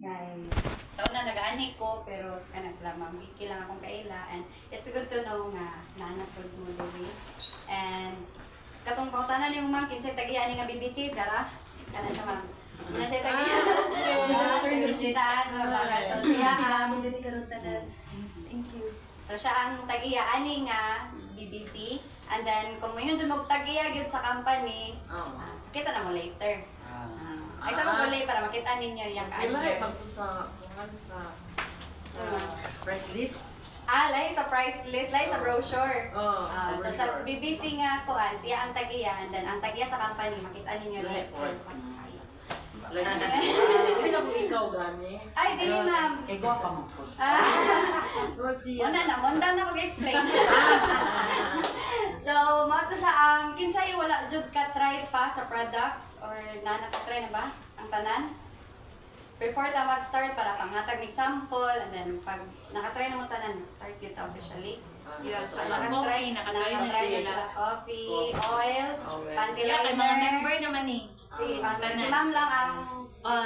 Right. Sa una, nag-aanay ko, pero kana sila, Ma'am Vicky lang akong kaila. And it's good to know nga, naanak ko mo dili. And, katong pautanan yung Ma'am, kinsay tagihan nga BBC, dara? Kana siya, Ma'am. Muna siya tagihan. Sa bisitahan, para sa siya ang... Thank you. So, siya ang tagiya ani nga BBC. And then, kung may yun dyan mag-tagiya yun sa company, kita na mo later. Ay, sa mga para makita ninyo yung Kailangan sa price list. Lay sa price list, lay sa brochure. So sa brochure. BBC nga kuan, siya ang tagiya, and then ang tagiya sa company, makita ninyo later. Kailan mo ikaw gani? Ay, dili ma'am. Kay guwapa mo po. Una na, mundang na mag-explain. So, mato siya ang kinsay wala jud ka try pa sa products or nakatry na ba ang tanan? Before ta mag-start para panghatag mig sample, and then pag nakatry na mo tanan, start yun ta officially. Yeah, so Nakatry nakatry na sila coffee, oil, panty Yeah, kay mga liner. member naman eh. Si ma'am lang ang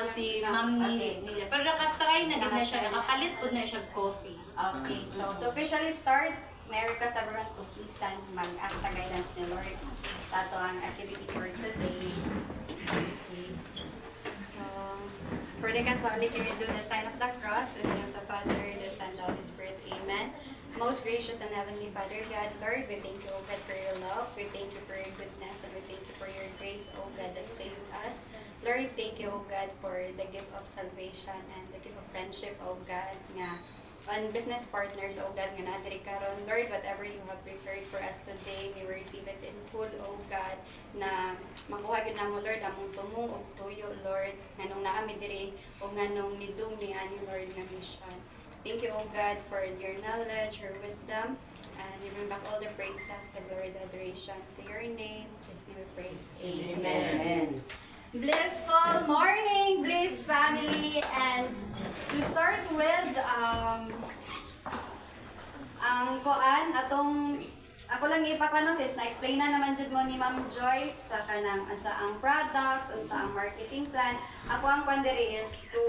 Si ma'am Okay. nila. Pero nakatry na din na siya, nakapalit po na siya coffee. Okay, so to officially start, may request everyone to please stand mag-ask the guidance ni Lord sa ato ang activity for today. Okay. So, for the Catholic, we will do the sign of the cross in the name of the Father, the Son, and the Holy Spirit. Amen. Most gracious and heavenly Father, God, Lord, we thank you, O God, for your love. We thank you for your goodness, and we thank you for your grace, O God, that saved us. Lord, thank you, O God, for the gift of salvation and the gift of friendship, O God, nga on business partners, O God, nga nadiri karon. Lord, whatever you have prepared for us today, may we receive it in full, O God, na makuha yun na mo, Lord, among tumong o tuyo, Lord, nganong naami diri, o nganong nidung ni ani, Lord, nga mission. Thank you, O God, for your knowledge, your wisdom, and we bring back all the praises, the glory, the adoration to your name. Just give we praise. Amen. Blissful morning, Bliss family, and to start with, ang kuan atong ako lang ipakano sis na-explain na naman jud mo ni Ma'am Joyce sa kanang sa ang products and sa ang marketing plan. Ako ang kuan diri is to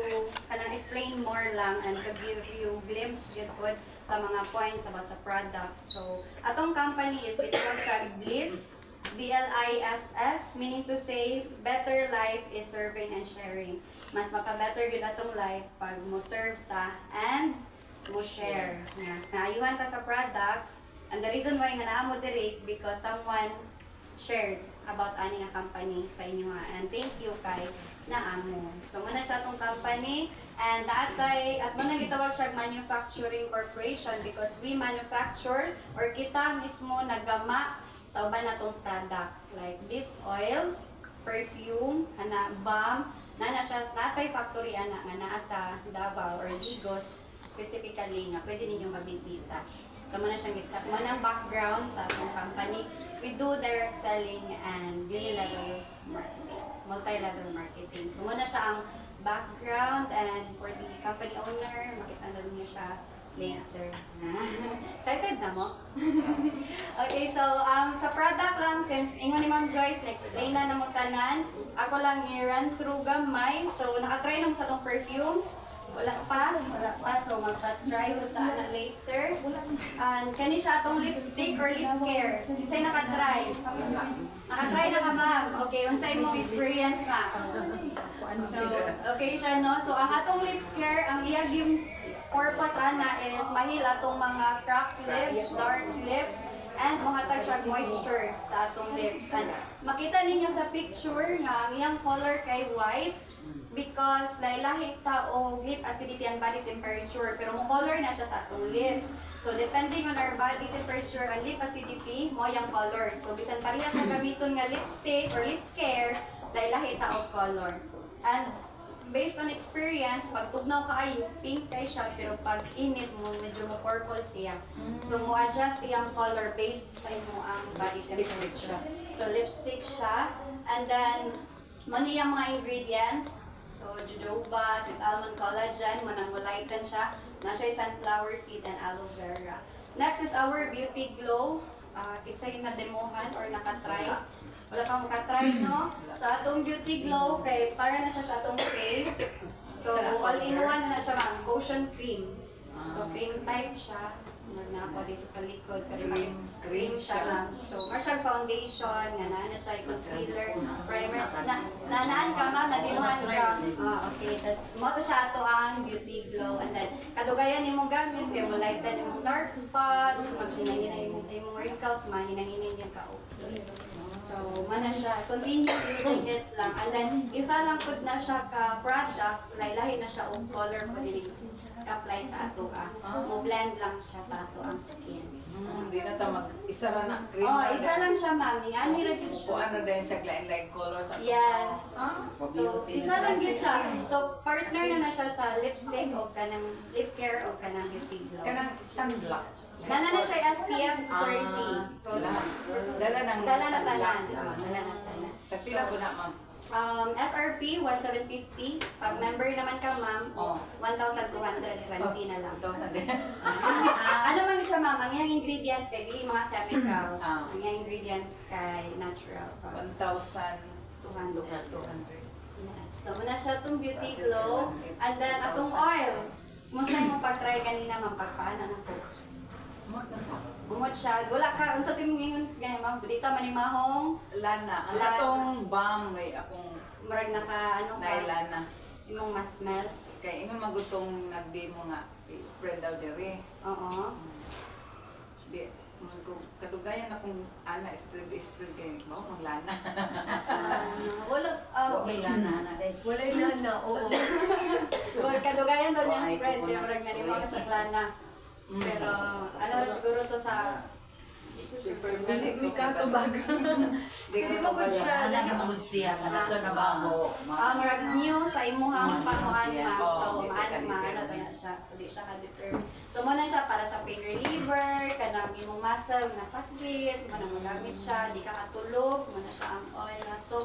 kanang explain more lang and to give you glimpse gyud pod sa mga points about sa products. So atong company is gitawag siya Bliss, BLISS, meaning to say, better life is serving and sharing. Mas maka-better yun atong life pag mo serve ta and mo share. Naayuhan ta sa products, and the reason why nga naamo diri because someone shared about ani nga company sa inyo nga. And thank you kay naamo. So muna siya tong company, and at mo nang gitawag siya manufacturing corporation because we manufacture or kita mismo nagama sa uban natong products like this oil, perfume, ana balm, na siya natay factory ana nga naa sa Davao or Digos specifically nga pwede ninyong mabisita. So muna siyang gitap mo ng background sa atong company. We do direct selling and unilevel marketing, multi-level marketing. So muna siya ang background, and for the company owner, makita na niyo siya later. Excited na mo? Okay, so sa product lang, since ingon ni Ma'am Joyce, na-explain na mo tanan, ako lang i-run through gamay. So nakatry na mo sa itong perfume. Wala pa, so magpa-try ko sa ana later. And kani siya atong lipstick or lip care. Unsay nakatry? Nakatry na ka, ma'am. Okay, unsay imong experience, ma'am? So, okay siya, no? So ang atong lip care, ang iyag yung purpose ana is mahil atong mga cracked lips, dark lips, and mahatag siya moisture sa atong lips. And makita ninyo sa picture nga ang iyang color kay white because lahi ta og lip acidity and body temperature, pero mo color na siya sa atong lips. So depending on our body temperature and lip acidity, mo yang color. So bisan parehas na gamiton nga lipstick or lip care, lahi ta og color. And based on experience, pag tugnaw kaayo, pink kay siya, pero pag init mo, medyo mo purple siya. So mo adjust iyang color based sa imo ang body temperature. So lipstick siya, and then mo niyang mga ingredients. So, jojoba, sweet almond collagen, manang-lighten siya. Na siya sunflower seed and aloe vera. Next is our beauty glow. It's ay na-demohan or nakatry. Wala kang makatry, no? So, atong beauty glow, kay para na siya sa atong face. So, all all-in-one na siya ma'am, cushion cream. So cream type siya. Na ako dito sa likod, pero cream siya ma'am. So, Marshall foundation, nga na siya, concealer, primer. Naan ka ma'am, nadiluhan ka. Okay, that's, mo to siya to ang beauty glow. And then, kadugayan imong gamit, kaya mo lighten imong dark spots, maghinahinay imong wrinkles, mahinahinay niya ka okay. So, mana siya, continue using it lang. And then, isa lang po na siya ka product, lahi na siya o color po din apply sa ato mo blend lang siya sa ato ang skin. Hindi na ta mag-isa ra na cream. Oh, isa lang siya ma'am. Ingani ra gyud siya. Kuan na din sa like colors. Yes. So, isa lang gyud siya. So, partner na siya sa lipstick o kanang lip care o kanang beauty glow. Kanang sunblock. Nana na siya SPF 30. So, Dala ng dala na sunblock. tanan. Dala na tanan. Tagpila po na, ma'am. SRP 1,750. Pag member naman ka ma'am, Oh. 1,220 na lang. 2,000 din. Ano man siya ma'am, ang iyang ingredients kay dili mga chemicals. Ah. Ang iyang ingredients kay natural. 1,200. Yes. So muna siya itong beauty glow. And then atong oil. Musta yung pag-try kanina ma'am, pagpaanan ako. Umot siya. Wala ka, unsa timingin ganyan ma'am, dito manimahong, Lana. Ang Lana. atong balm way akong marag naka ano ka, nailana. imong ma-smell. Kaya ingon magutong nagdemo nga i-spread daw diri. Oo. Di kadugayan akong ana spread kay mo manglana. Wala, okay. Walay na na, oo. Well, kadugayan daw niyang spread, di marag nanimahong sa plana. Pero, ano na siguro to sa Super May katubag. Di mo ba siya? siya sa nato na bago. marag new sa imuhang panuan ma'am. So, Oo, maano ba na siya. So, di siya ka-determine. So, muna siya para sa pain reliever, kanang imong muscle na sakit, muna magamit siya, di ka katulog, muna siya ang oil na to,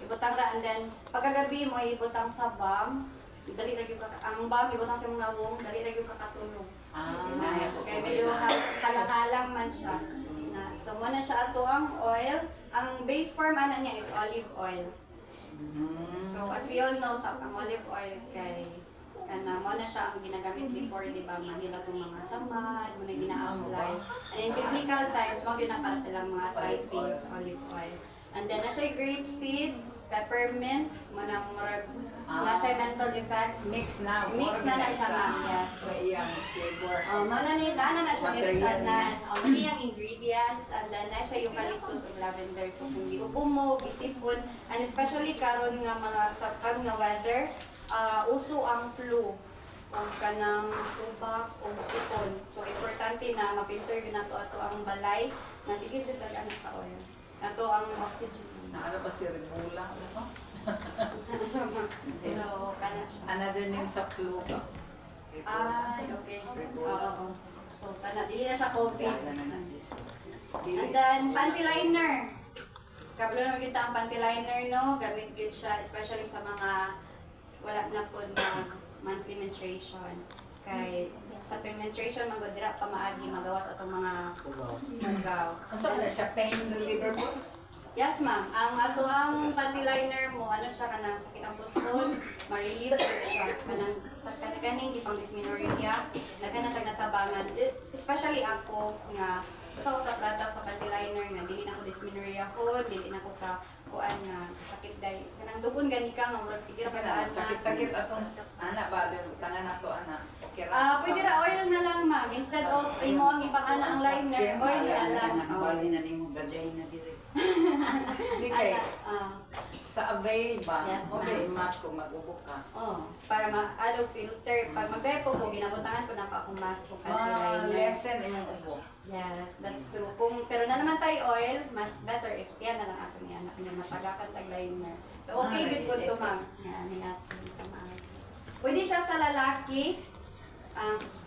ibutang ra, and then, pagkagabi mo, ibutang sa balm, dali ra gyud ka, ang balm, ibutang sa imong nawong, dali ra gyud ka katulog. Kaya medyo halang-halang man siya. So, muna siya ato ang oil. Ang base form ana niya is olive oil. So, as we all know, sa ang olive oil kay mo na siya ang ginagamit before, di ba, manila itong mga samad, mo na gina-apply. And in biblical times, mo yun na para silang mga arthritis, olive oil. And then, na siya grapeseed, peppermint, mo na murag, na siya mental effect. Mix na. Mix na siya, ma'am, yes. May iyang flavor. Mana ni dana na siya Material nilitanan. Mani ang ingredients and then na siya eucalyptus ug lavender. So kung giupo mo, gisipon, and especially karon nga mga sa karon nga weather, uso ang flu o kanang tubak o sipon. So importante na ma-filter din nato ato ang balay na sige dito sa sa oil. Ato ang oxygen. Naano ba si Regula? Ano? Ano siya ma? So kana siya. Another name sa flu ba? Ay, okay. Oo. So, dili na siya COVID. Dili And then, panty liner. Kabalo naman kita ang panty liner, no? Gamit yun siya, especially sa mga wala na po na monthly menstruation. Kay sa menstruation, magodira pa maagi, magawas atong mga magaw. Ang saan na siya? Pain reliever po? Yes, ma'am. Ang ato ang panty liner mo, ano siya kanang sakit ang puston, ma-relieve siya. Kanang sa kanang di pang dysmenorrhea, nagkanatag natabangan. Especially ako nga gusto ko sa plata sa panty liner nga dili na ako dysmenorrhea ko, dili na ako ka kuan nga sakit dai. Kanang dugon gani ka nga murag sige ra padaan na. Sakit-sakit atong anak ba? Tangan na to, anak. Pwede ra oil na lang, ma'am. Instead of imo ang ipangana ang liner, oil na lang. Bali na ni mo gajay na dire. Hindi kay Ah. sa avail ba? Yes, O ma'am. kay mask kung mag-ubok ka. Oh, para ma-allow filter. Pag magbepo ko, ginabutangan ko na pa akong mask ko panty liner. Ma-lessen imong ubo. Yes, that's true. Pero na naman tayo oil, mas better if siya na lang ako niya na pinamatagakan tag liner. So, okay, good po to, ma'am. Yan, natin ito, ma'am. Pwede siya sa lalaki.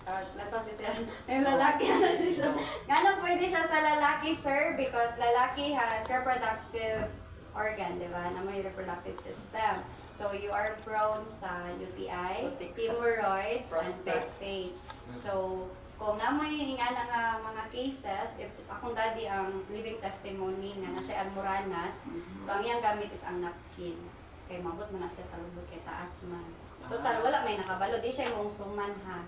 Lato si sir. Yung lalaki na si sir. Gano'n pwede siya sa lalaki, sir? Because lalaki has reproductive organ, di ba? Na may reproductive system. So, you are prone sa UTI, Putik sa hemorrhoids, and prostate. prostate. So, kung namoy nga na nga mga cases, if akong daddy ang living testimony nga na siya almoranas, so ang iyang gamit is ang napkin. Kay mabot mo na siya sa lubot kay taas man. Total, wala may nakabalo. Di siya mong suman ha.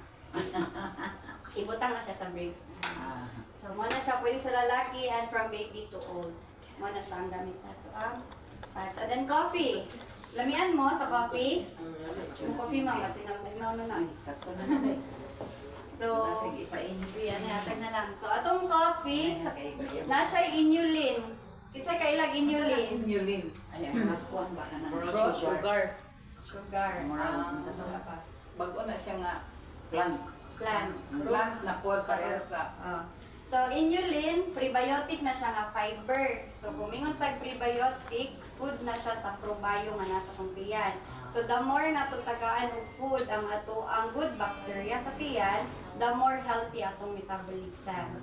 Ibutang na siya sa brief. Ah. So, mo na siya pwede sa lalaki and from baby to old. Mo na siya ang gamit sa ito. Pads. And then coffee. Lamian mo sa coffee. Yung coffee mo, kasi nagmugnaw na na. Ay, sakto na na eh. So, Sige, ipainit. yan, hatag na lang. So, atong coffee, na siya inulin. Kitsa kailag inulin. Inulin. Ayan, nakuha ba ka ng Bro, sugar. Sugar. Murag sa Wala pa. Bago na siya nga plant. Plant. plants na pod pareha Fruits. sa So, inulin, prebiotic na siya nga fiber. So, kung mingon tag prebiotic, food na siya sa probiyo nga nasa kong tiyan. So, the more natutagaan og food ang ato ang good bacteria sa tiyan, the more healthy atong metabolism.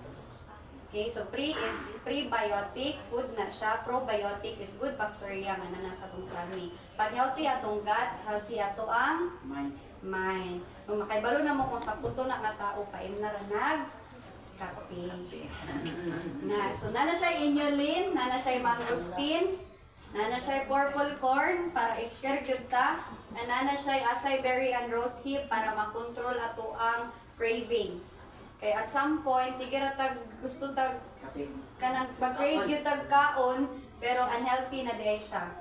Okay, so is prebiotic, food na siya. Probiotic is good bacteria nga nasa atong tummy. Pag healthy atong gut, healthy ato ang May mind. Kung makaibalo na mo kung sa puto na nga tao, paim na ranag, kape. So, nana siya inulin, nana siya mangosteen, nana siya purple corn para isker gyud ta, and nana siya acai berry and rose hip para makontrol ato ang cravings. Kay at some point, sige ra tag gusto tag kape. kanang mag-crave gyud tag kaon, pero unhealthy na diay siya.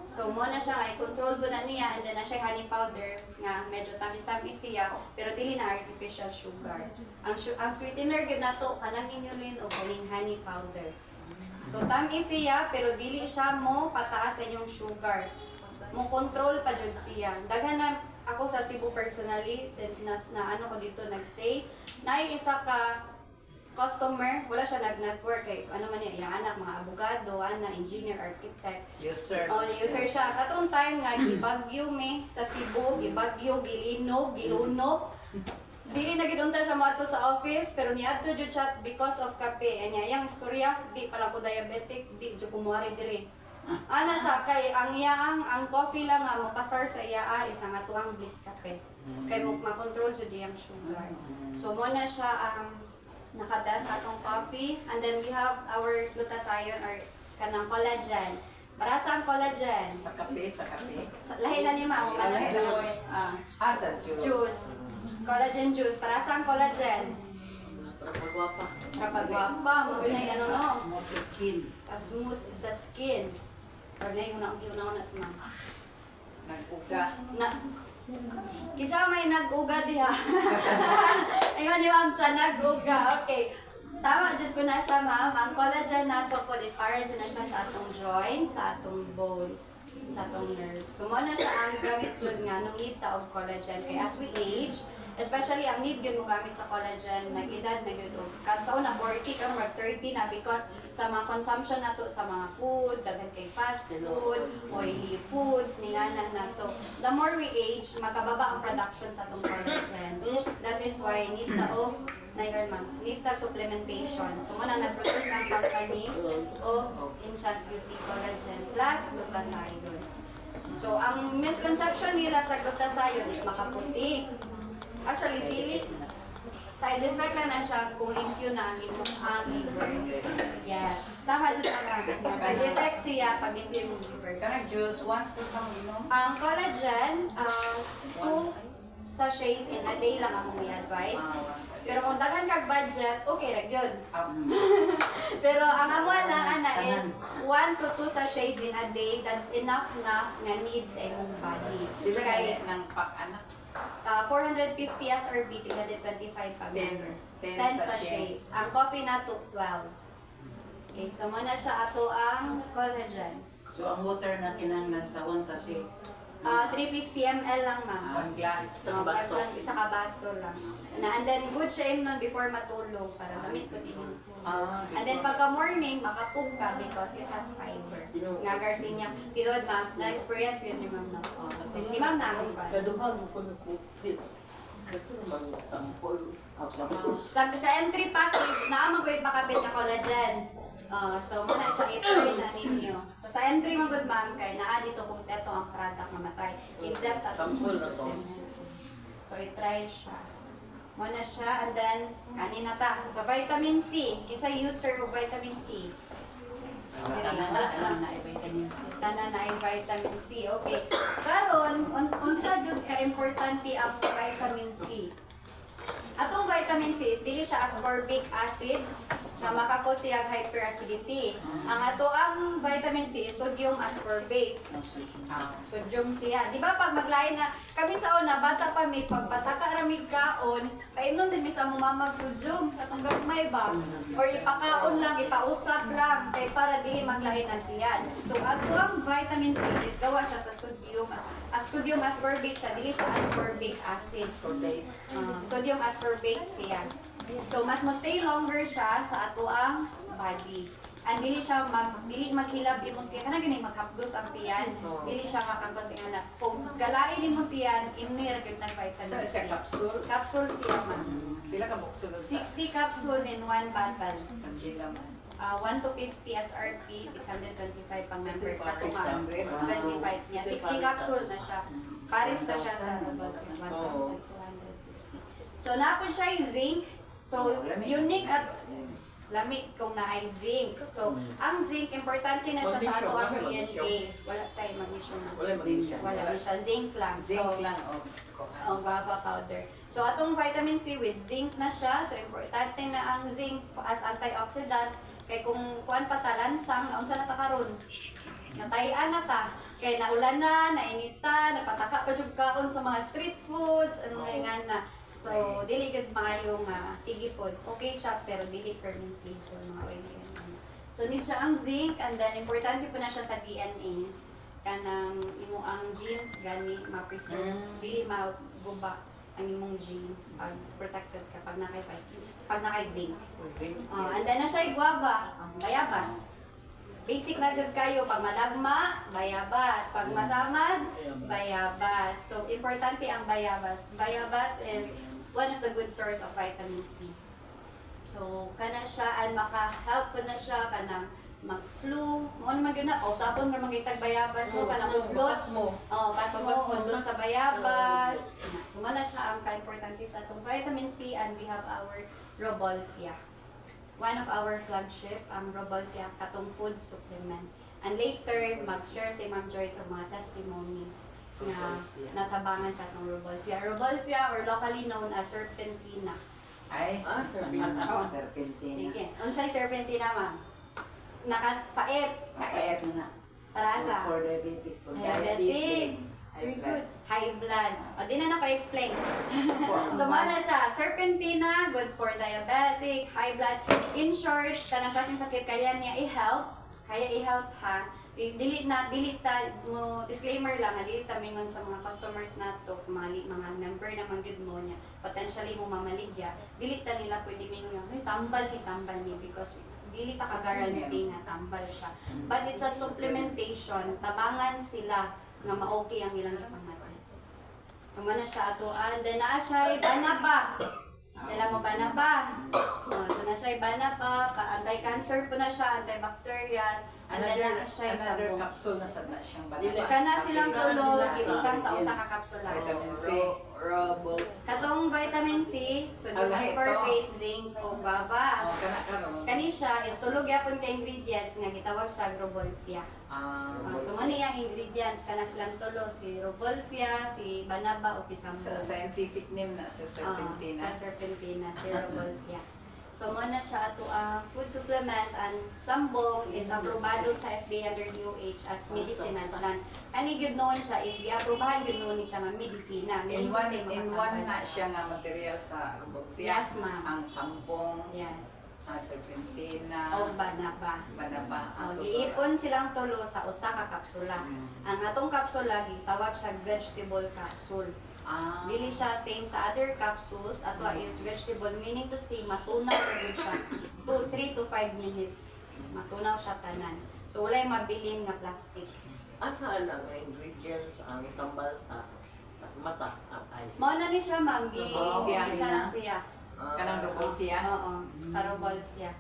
So, mo na siya nga, i-control po na niya, and then na siya honey powder, nga medyo tamis-tamis siya, pero dili na artificial sugar. Ang sweetener gyud nato kanang inulin o kaning honey powder. So, tamis siya, pero dili siya mo pataas sa inyong sugar. Mo control pa jud siya. Daghan na ako sa Cebu personally, since na ano ko dito nagstay, isa ka customer, wala siya nag-network kay ano man niya, yung anak, mga abogado, engineer, architect. user. User siya. Katong time nga, gibagyo me sa Cebu, gibagyo, gilinog, gilunok. Dili na gidunta siya mo ato sa office, pero niadto jud siya because of kape. Anya, yung istorya, di pala ko diabetic, di jud kumuari diri. Ana siya, kay ang coffee lang nga, mapasar sa iya, isang atuang bliss kape. Kay mo makontrol jud yung sugar. So, mo na siya ang nakabel sa atong coffee. And then we have our glutathione or kanang collagen. Para sa collagen? Sa kape. Lahi na ni ma'am. Lahi na. Juice. Sa juice. Juice. Collagen juice. Para sa collagen? Pagwapa. Kapag wapa, magunay ano no? Smooth sa skin. Smooth sa skin. Or na yung una sa ma'am. Nag-uga. Kinsa may nag-uga diha. Ayun ni ma'am sa nag-uga. Okay. Tama jud ko na siya ma'am. Ang collagen nato po is para jud na siya sa atong joints, sa atong bones, sa atong nerves. So mo na siya ang gamit jud nga nung need ta og collagen kay as we age, especially ang need gyud mo gamit sa collagen, nag-edad na gyud og sa una 40 ka mag 30 na because sa mga consumption nato sa mga food, daghan kay fast food, oily foods, ningana na. So the more we age, makababa ang production sa atong collagen. That is why need ta og need ta supplementation. So muna nag-produce ang company og Instant Beauty Collagen plus glutathione. So ang misconception nila sa glutathione is makaputi. Actually, dili. Side effect na siya kung limpyo na ang liver. Yes. Tama dyan ang side effect siya pag limpyo yung liver. Kanang juice, once na kang inom. Ang collagen, 2 sachets in a day lang ako may advice. Pero kung dagan kag budget, okay ra gyud. Pero ang amo na ana is 1 to 2 sachets in a day. That's enough na nga needs sa imong body. Dili Kay kaya ng anak. 450 SRB, 325 pa member. 10 10 sachets. Ang coffee na to 12. Okay, so muna siya ato ang collagen. So, ang water na kinahanglan sa 1 sachet. 350 ml lang ma'am. One glass. Isang baso. Isa ka baso lang. And then good siya nun before matulog para lamit ko din yung And then pagka morning, makapug ka because it has fiber. Nga Garcinia. Tidod ma'am, na-experience yun ni ma'am na. So, si ma'am na akong ba? Kaduhang ko na po. Kato naman sample. Sa entry package, naamang pakabit na collagen. So, muna siya i-try na ninyo. So, sa entry mo good ma'am, kay naa dito kung ito ang product na matry. Exempt sa Sample na to. So, i-try siya. Muna siya, and then, kanina ta. Sa vitamin C, kinsa user of vitamin C? Wala na iba vitamin C. Tanan na ay vitamin C. Okay. Karon, unsa jud ka importante ang vitamin C? Atong vitamin C is dili siya ascorbic acid na makakos siya hyperacidity. Ang ato ang vitamin C is sodium ascorbate. No sodium. Sodium siya. Di ba pag maglain na, kami sa una, bata pa mi, pag bata ka ramig kaon, kainom din mi sa mumamag sodium, katong gagmay ba? Or ipakaon lang, ipausap lang, kay para di maglain ang tiyan. So, ato ang vitamin C is gawa siya sa sodium, sodium ascorbate siya, dili siya ascorbic acid. Sodium ascorbate siya. So, mas mo stay longer siya sa ato ang body. And dili siya dili maghilab imong tiyan kana gani maghapdos ang tiyan. Dili siya makagos nga kung galain imong tiyan imni ra gyud nag vitamin C. Sa capsule. Capsule siya man. Pila ka buksul sa 60 capsule in one bottle. Kandila man. 1 to 50 SRP, 625 pang member. Kaso 600. 25 niya. 60 capsule na siya. Pares na siya sa 1,250. So, napon siya yung zinc. So, unique at lamig kung na ay zinc. So, ang zinc, importante na siya sa ato ang DNA. Wala tayo magnesium na. Wala magnesium. Wala na siya. Zinc lang. Zinc So, lang o. guava powder. So, atong vitamin C with zinc na siya. So, importante na ang zinc as antioxidant. Kay kung kuan pa ta lansang, unsa na ta karon? Natayan na ta. Kay naulan na, nainita, napataka pa jud kaon sa mga street foods, ano nga na. So, dili gud maayo nga sige pod. Okay siya pero dili permanently so mga oily yan. So, need siya ang zinc and then importante po na siya sa DNA. Kanang imo ang genes gani ma-preserve, dili maguba ang imong genes pag protected ka pag nakay zinc. So, zinc. And then na siya guava, bayabas. Basic na jud kayo pag malagma, bayabas. Pag masamad, bayabas. So importante ang bayabas. Bayabas is one of the good source of vitamin C. So kana siya and maka-help ko na siya kanang mag-flu, mo naman gyud na usapon ra magitag bayabas mo kanang udlot mo. pas mo udlot sa bayabas. So na siya ang ka-importante sa atong vitamin C and we have our Robolfia. One of our flagship, ang Robolfia, katong food supplement. And later, mag-share si Ma'am Joy sa mga testimonies na natabangan sa atong Robolfia. Robolfia, or locally known as Serpentina. Ay. Serpentina. Oh. Serpentina. Sige. Unsay Serpentina, ma'am? Nakapait. Paet na. Para sa For diabetic. For diabetic. High Very blood. good. High blood. O, di na pa-explain. So, na siya. Serpentina, good for diabetic, high blood. In short, kanang kasing sakit kaya niya i-help. Kaya i-help ha. Delete ta mo, disclaimer lang, delete ta mingon sa mga customers nato, mga member na magyud mo niya, potentially mo mamaligya. Delete ta nila pwede mingon nga, tambal ni because dili ta ka-guarantee na tambal siya. But it's a supplementation, tabangan sila nga ma-okay ang ilang ipamati. Kumana siya ato, and then naa siya banaba. Dala mo banaba. So na siya banaba, anti-cancer po na siya, antibacterial, and then naa siya Another sabon. capsule na sad na siyang Dili. banaba. Kana silang tulo, Sila. ibutang sa usa ka kapsula. Vitamin C. Robo. Katong vitamin C, sodium Alay, ito. ascorbate, zinc, o guava. Oh, kana karon. Kani siya is tulog yapon ka ingredients nga gitawag sa Robolfia. So mani ang ingredients kana silang tulo, si Robolfia, si banaba o si Sa sambong. scientific name na sa Serpentina. Sa Serpentina, si Robolfia. So muna siya ato ang food supplement and sambong is aprobado sa FDA under DOH as medicinal plant. Ani gyud noon siya is giaprobahan gyud noon ni siya nga medisina. In Meaning one kasi in makatambal. one na siya nga material sa Robolfia. Yes, ma'am. Ang sampong, Yes. Serpentina, O banaba. banaba. O, giipon silang tulo sa usa ka kapsula. Ang atong kapsula gitawag siya vegetable capsule. Dili siya same sa other capsules. Ato is vegetable, meaning to say matunaw gyud siya 3 to 5 minutes. Matunaw siya tanan. So walay mabilin nga plastic. Asaan ang ingredients ang tambal sa mata at eyes? Mao na ni siya ma'am, Robolfia isa na na. siya. Kanang Robolfia. Oo, sa Robolfia.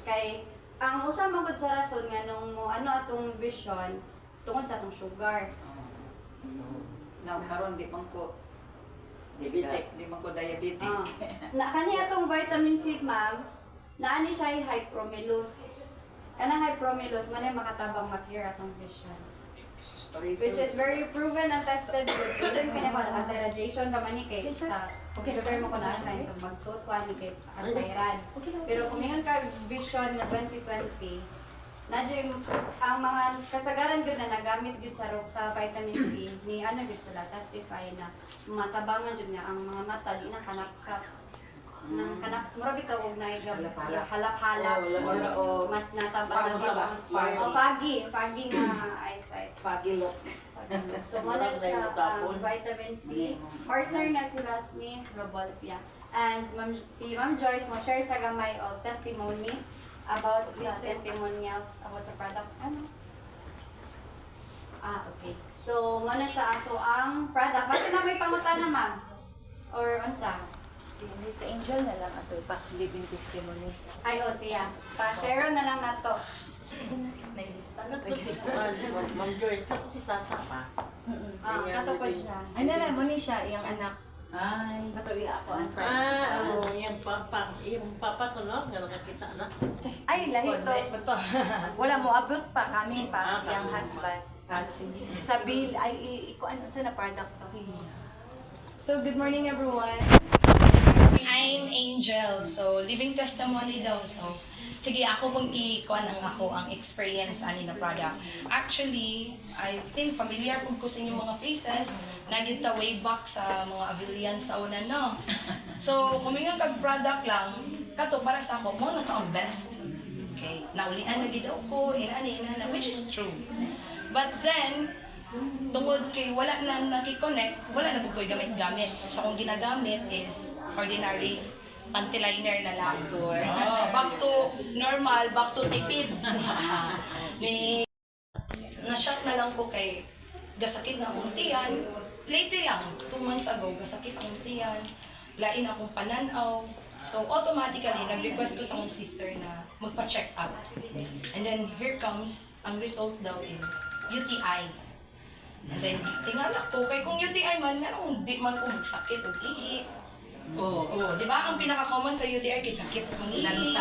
Kay ang usa man gud sa rason nga nung mo ano atong vision tungod sa atong sugar. Now karon di man ko Diabetic. di man ko diabetic. Na kani atong vitamin C ma'am, naani siya ay hypromilus. kanang hypromilus man ay makatabang ma-clear atong vision. Which is very proven and tested with even anti-radiation naman ni kay sa pag-refer mo ko na time so mag-suot ko ani kay anti-rad. Pero kung ngayon ka vision na 2020, nadyo ang mga kasagaran gud na nagamit gud sa vitamin C ni ano gud sila testify na matabangan jud nga ang mga mata di na kanap-kap nang kanap murabi ka og na halap-halap or mas natabang Foggy. foggy nga eyesight. Foggy look. So, wala siya vitamin C. Partner na si Rasni Robolfia. And si Ma'am Joyce mo share sa gamay o testimonies about sa testimonials about sa products. Ano? Okay. So, muna siya ato ang product. Bakit na may pangutana, ma'am? Or unsa? Si Miss Angel na lang ato pa, living testimony. Ay, siya. Pa-share na lang nato. May lista Ano to si Kuan? Ma'am Joyce, kato si Tata pa. Katupad siya. Ay na mo ni siya, iyang anak. Ay. Matuloy ako ang friend. Yung papa to no? Nga nakakita na. Ay, lahi to. Wala mo, abot pa kami pa, Ah, yung kami husband. Sa bill, ay, ikuan sa na product to. So, good morning everyone. I'm Angel. So, living testimony daw. So, sige, ako pong i-kuan ang experience ani na product. Actually, I think familiar po ko sa inyong mga faces. Nagita way back sa mga Avilian sa una, no? So, kumingang kag-product lang, kato para sa ako, mo na to ang best. Okay? Naulian na gidaw ko, inana, which is true. But then, tungod kay wala na nakikonnect, wala na bukoy gamit-gamit. So, kung ginagamit is ordinary panty liner na lang. Back to normal, back to tipid. May na-shock na lang ko kay gasakit na akong tiyan. Lately lang, 2 months ago, gasakit akong tiyan. Lain akong pananaw. So, automatically, nag-request ko sa akong sister na magpa-check up. And then, here comes, ang result daw is UTI. And then, tingala ko, kay kung UTI man, merong di man ko magsakit o ihi. Oo, di ba? Ang pinaka-common sa UTI kay sakit ng ihi.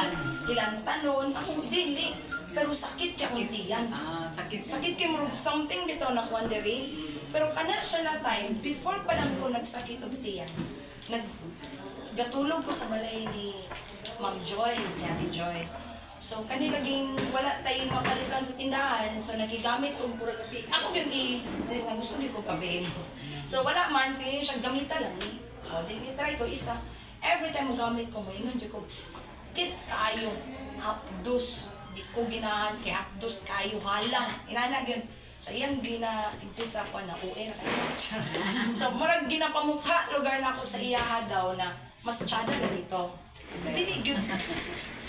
Ilantan nun. Ako, dili. Pero sakit kay akong tiyan. Sakit. Sakit kay murag something bitaw na wondering. Pero kana siya na time, before pa lang ko nagsakit og tiyan, naggatulog ko sa balay ni Ma'am Joyce, ni Ate Joyce. So, kani laging wala tayong mapalitan sa tindahan. So, nagigamit ko pura gabi. Ako yung sis na gusto niyo ko pa-avail. So, wala man. Sige, siya gamita lang ni. O, try ko isa. Every time magamit ko, maingon ko, sakit kayo. Hapdos. Di ko ginahan kay hapdos kayo. Halang. Inanag yun. So, yan gina-exist ako na uwi na kayo. So, marag ginapamukha lugar na ako sa iyaha daw na mas tsada na dito. Dili yun.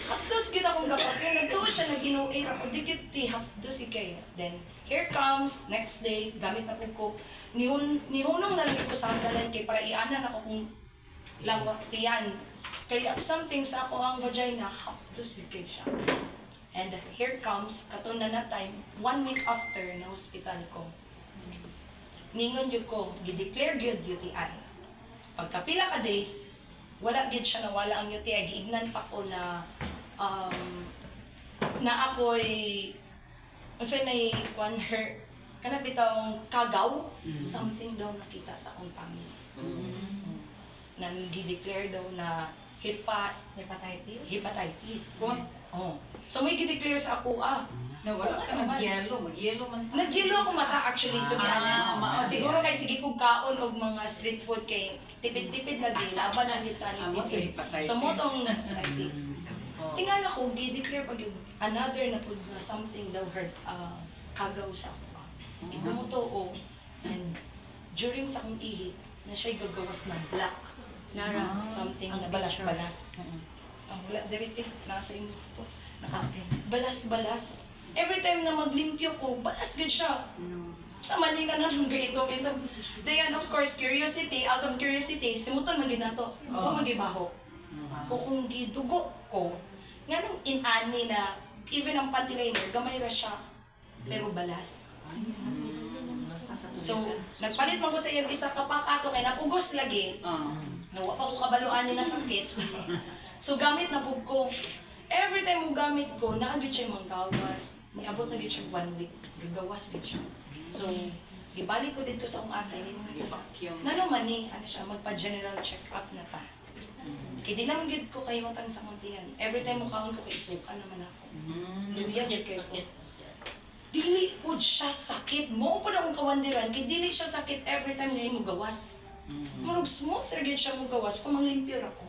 Hapdos gina akong kapatid. Nagtuo siya na ginuir ako. Di yun ti hapdos ikay. Then, here comes, next day, gamit na po ko. Nihunong na lang ko sa hangganan kay para ianan ako kung lawak tiyan. Kaya something sa ako ang vagina, hapdos ikay siya. And here comes, katuna na time, 1 week after na hospital ko. Ningon yun ko, gideclare yun UTI. Pagkapila ka days, wala gid siya nawala ang UTI. Giignan pa ko na na ako'y unsay nay kana bitawng kagaw, something daw nakita sa akong tummy. Nang gideclare daw na hepatitis. Oh. So may gideclare sa ako Wala ka mag-yellow man. Nag-yelo ako mata actually, to be honest. Siguro kay sige kong kaon og mga street food kay tipid-tipid na din, laban na kita ni tipid. So mo tong hepatitis. Tingala ko, gi-declare pag yung another na food na something daw hurt, kagaw sa ako. Igumuto and during sa akong ihi, na siya'y gagawas ng black. Nara, something na balas-balas. Ang wala, diriti, nasa imo to. Balas-balas. Every time na maglimpyo ko, balas good siya. Sa Manila na nung ganito. Then of course, curiosity, out of curiosity, simutan magin na to. Ako magibaho. O kung gidugo ko, nga nung inani na, even ang panty liner, gamay ra siya, pero balas. So, nagpalit man ko sa iyang isa kapakato kay napugos lagi. Nawa pa ko kabaluan nila sakit. So, gamit na pug ko. Every time mo gamit ko, naagad siya yung mga gawas. Niabot na gid siya 1 week. Gagawas gid siya. So, ibalik ko dito sa akong ate. Vacuum. Naman ni, ano siya, magpa-general check-up na ta. Kaya di naman gid ko kayo matang sa kuntihan. Every time mo kaon ko kay isukan naman ako. Luya gid kay ko. Dili po siya sakit. Mo po na akong kawandiran. Kaya dili siya sakit every time na mo gawas. Murag smoother gid siya mo gawas kung manglimpyo ako.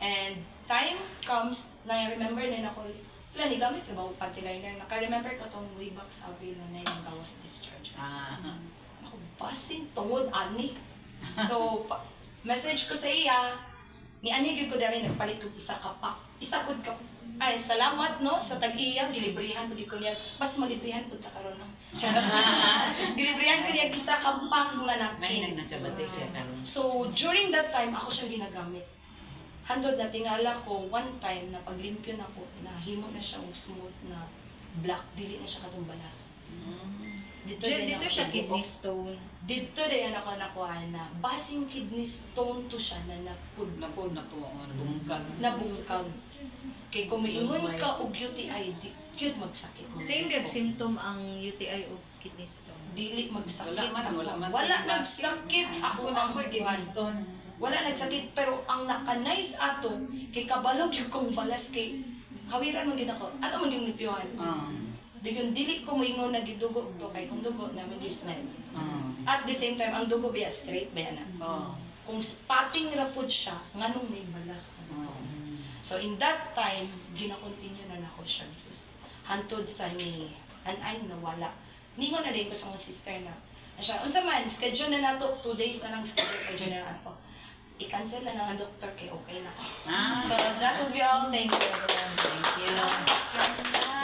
And time comes na remember na ako, wala ni gamit na ba ang panty liner? Naka-remember ko tong way back sa Avila na yung gawas discharges. Ako, basing tungod, ani. So, message ko sa iya, ni ani gyud ko dali nagpalit ko isa ka pack. Isa pud ka. Ay, salamat no sa tag-iya, gilibrihan pud ko niya. Mas malibrihan pud ta karon no. Gilibrihan ko niya isa ka pack nga napkin. siya karon. So, during that time, ako siya ginagamit. Handod na tingala ko, one time na paglimpyo na ko, nahimo na siya smooth na black, dili na siya katumbalas. Dito siya kidney stone. Dito din ako nakuha na basing kidney stone to siya na na-food Na po, bungkag. nabungkag. Kay kung maingon ka og UTI, di cute magsakit. Same yung symptom ang UTI o kidney stone. Dili magsakit. Wala man. Wala nagsakit. Ako ang Stone. wala nagsakit pero ang naka-nice ato kay kabalog yung kong balas kay hawiran man gid ako ato man yung nipyohan. Digon dili ko moingon na gidugo to kay kung dugo naman yung smell. At the same time ang dugo biya straight ba na. Kung spotting ra pud siya nganong may balas na bones. So in that time gina-continue na nako siya use. Hantod sa ni anay nawala. Ningon na din ko sa mga sister na siya unsa man schedule na nato 2 days na lang schedule na ako. I-cancel na lang ang doktor kay okay na ko. So that will be all. Thank you everyone. Thank you.